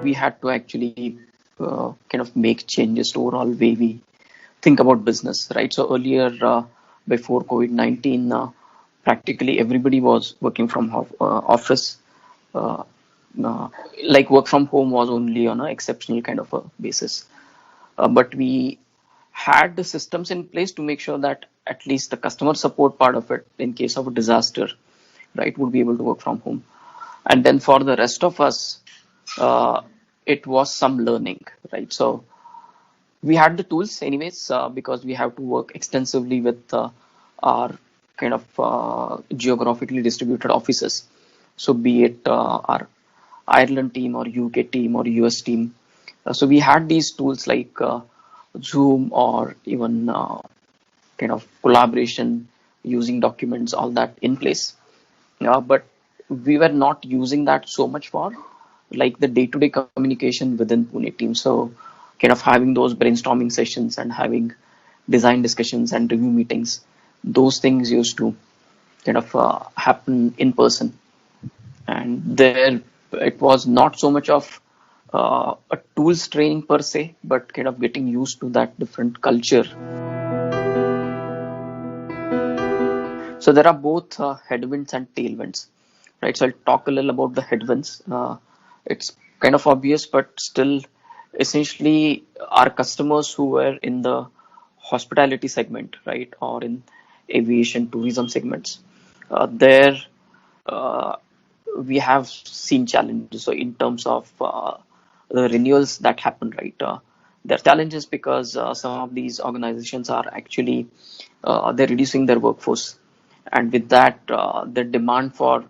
we had to actually kind of make changes to overall way we think about business, right? So earlier, before COVID-19, practically everybody was working from office. Uh, like work from home was only on an exceptional kind of a basis. But we had the systems in place to make sure that at least the customer support part of it, in case of a disaster, right, would be able to work from home. And then for the rest of us, uh, it was some learning, right? So we had the tools anyways, because we have to work extensively with our kind of geographically distributed offices. So be it our Ireland team or UK team or US team. So we had these tools like Zoom or even kind of collaboration using documents, all that in place. But we were not using that so much for like the day-to-day communication within Pune team. So kind of having those brainstorming sessions and having design discussions and review meetings, those things used to kind of happen in person. And there it was not so much of a tools training per se, but kind of getting used to that different culture. So there are both headwinds and tailwinds, right? So I'll talk a little about the headwinds. It's kind of obvious, but still, essentially, our customers who were in the hospitality segment, right, or in aviation tourism segments, there uh, we have seen challenges. So in terms of the renewals that happen, right, there are challenges because some of these organizations are actually they're reducing their workforce, and with that, the demand for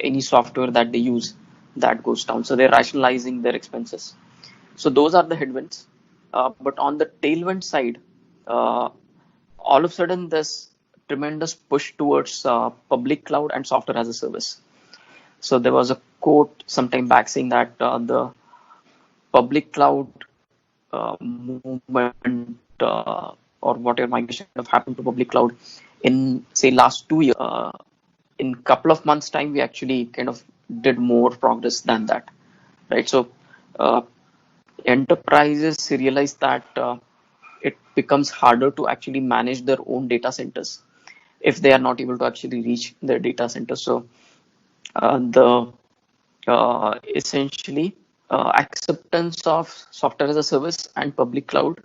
any software that they use that goes down. So they're rationalizing their expenses. So those are the headwinds. But on the tailwind side, uh, all of a sudden there's tremendous push towards public cloud and software as a service. So there was a quote sometime back saying that the public cloud movement or whatever migration have happened to public cloud in say last 2 years. In couple of months time, we actually kind of did more progress than that, right? So uh, enterprises realize that it becomes harder to actually manage their own data centers if they are not able to actually reach their data centers. So the essentially acceptance of software as a service and public cloud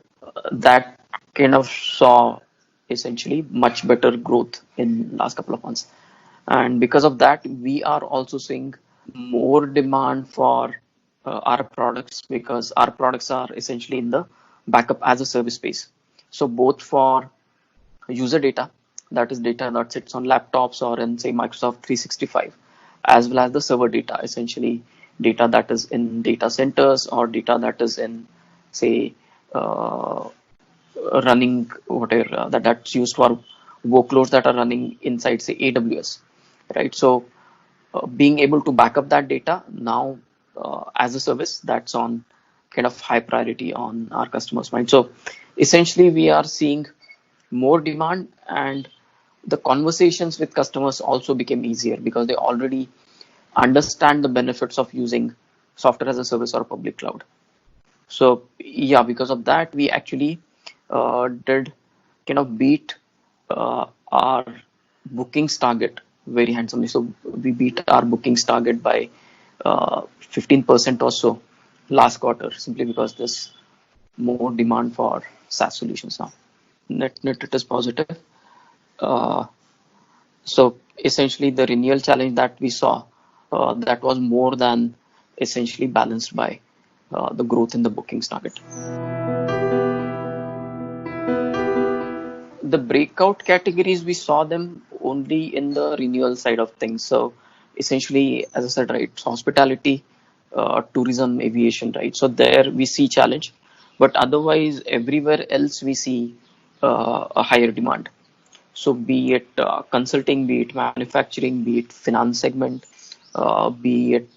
that kind of saw essentially much better growth in last couple of months, and because of that we are also seeing more demand for our products, because our products are essentially in the backup as a service space. So both for user data, that is data that sits on laptops or in say Microsoft 365, as well as the server data, essentially data that is in data centers or data that is in say uh, running whatever that's used for workloads that are running inside say AWS, right? So being able to back up that data now as a service, that's on kind of high priority on our customers' mind. So essentially we are seeing more demand, and the conversations with customers also became easier because they already understand the benefits of using software as a service or public cloud. So yeah, because of that, we actually did kind of beat our bookings target very handsomely. So we beat our bookings target by 15% or so last quarter, simply because there's more demand for SaaS solutions now. Net it is positive. Uh, so essentially, the renewal challenge that we saw, that was more than essentially balanced by the growth in the bookings target. The breakout categories, we saw them only in the renewal side of things. So essentially, as I said, right, so hospitality, tourism, aviation, right? So there we see challenge, but otherwise everywhere else we see a higher demand. So be it consulting, be it manufacturing, be it finance segment, be it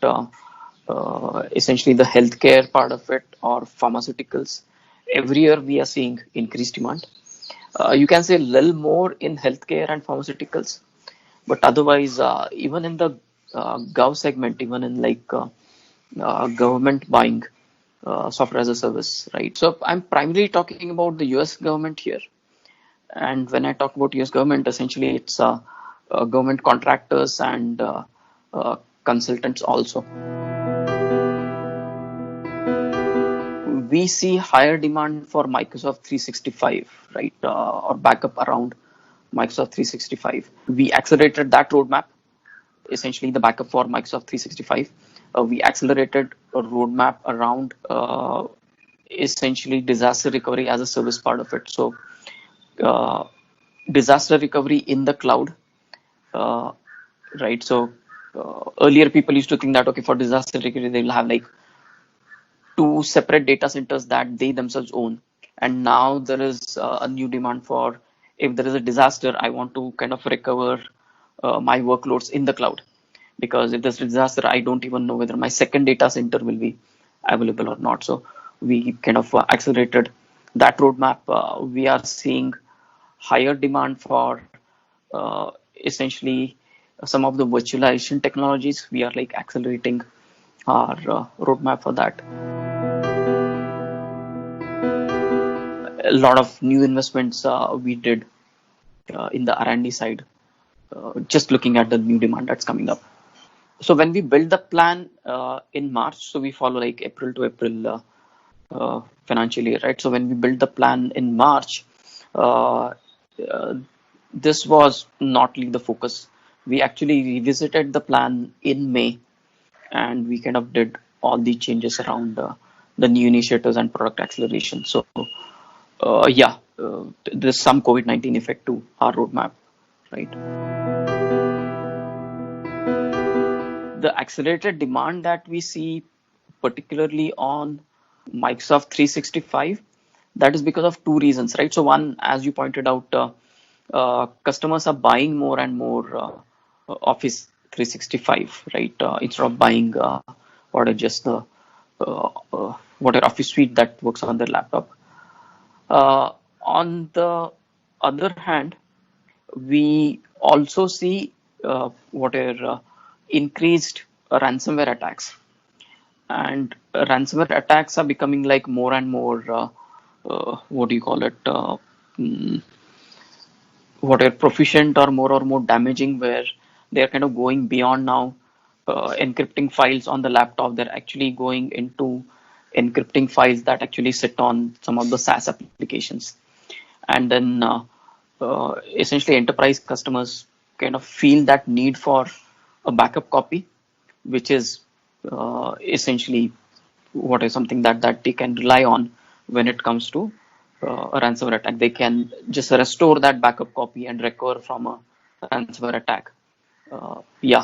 essentially the healthcare part of it or pharmaceuticals. Every year we are seeing increased demand. You can say a little more in healthcare and pharmaceuticals, but otherwise, even in the Gov segment, even in like government buying software as a service, right? So I'm primarily talking about the US government here. And when I talk about US government, essentially it's government contractors and consultants also. We see higher demand for Microsoft 365, right, or backup around Microsoft 365. We accelerated that roadmap, essentially the backup for Microsoft 365. We accelerated a roadmap around essentially disaster recovery as a service part of it. So uh, disaster recovery in the cloud, uh, right? So earlier people used to think that okay, for disaster recovery they will have like two separate data centers that they themselves own, and now there is a new demand for if there is a disaster, I want to kind of recover my workloads in the cloud, because if there's a disaster, I don't even know whether my second data center will be available or not. So we kind of accelerated that roadmap. We are seeing higher demand for essentially some of the virtualization technologies. We are like accelerating our roadmap for that. A lot of new investments we did in the R&D side, just looking at the new demand that's coming up. So when we build the plan in March, so we follow like April to April financial year, right? So when we built the plan in March, uh, uh, this was not really the focus. We actually revisited the plan in May, and we kind of did all the changes around the new initiatives and product acceleration. So there's some COVID-19 effect to our roadmap, right? The accelerated demand that we see, particularly on Microsoft 365, that is because of two reasons, right? So one, as you pointed out, customers are buying more and more Office 365, right? Instead of buying what are just the what are Office suite that works on their laptop. On the other hand, we also see what are increased ransomware attacks, and ransomware attacks are becoming like more and more what do you call it, mm, what are proficient or more damaging, where they are kind of going beyond now encrypting files on the laptop. They're actually going into encrypting files that actually sit on some of the SaaS applications. And then essentially enterprise customers kind of feel that need for a backup copy, which is essentially what is something that they can rely on when it comes to a ransomware attack. They can just restore that backup copy and recover from a ransomware attack,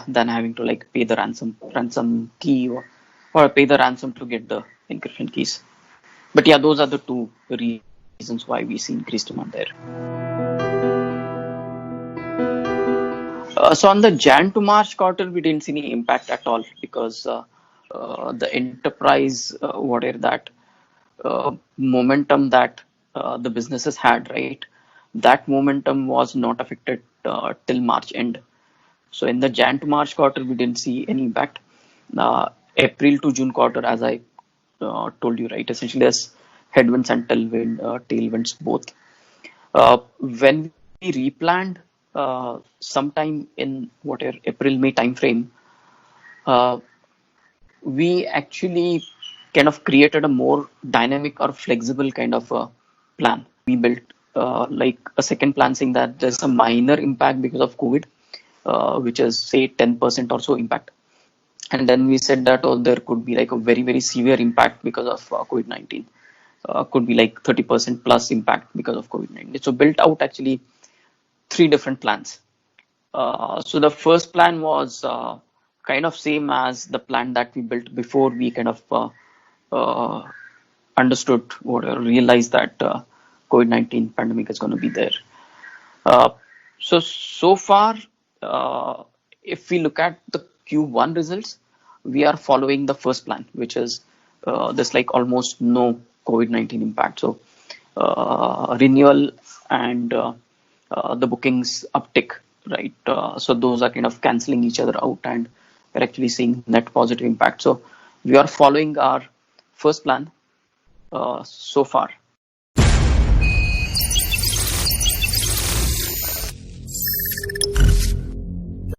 than having to like pay the ransom key, or pay the ransom to get the encryption keys. But yeah, those are the two reasons why we see increased demand there. So on the Jan to March quarter, we didn't see any impact at all, because the enterprise, whatever that momentum that the businesses had, right? That momentum was not affected till March end. So in the Jan to March quarter, we didn't see any impact. April to June quarter, as I told you, right? Essentially, there's headwinds and tailwinds both. When we replanned sometime in whatever April May timeframe, uh, we actually kind of created a more dynamic or flexible kind of plan. We built like a second plan saying that there's a minor impact because of COVID, which is say 10% or so impact. And then we said that there could be like a very, very severe impact because of COVID-19. Could be like 30% plus impact because of COVID-19. So built out actually three different plans. So the first plan was kind of same as the plan that we built before we kind of uh, understood or realized that COVID-19 pandemic is going to be there. Uh, so far, if we look at the Q1 results, we are following the first plan, which is there's like almost no COVID-19 impact. So renewal and the bookings uptick, right? So those are kind of canceling each other out, and we're actually seeing net positive impact. So we are following our first plan so far.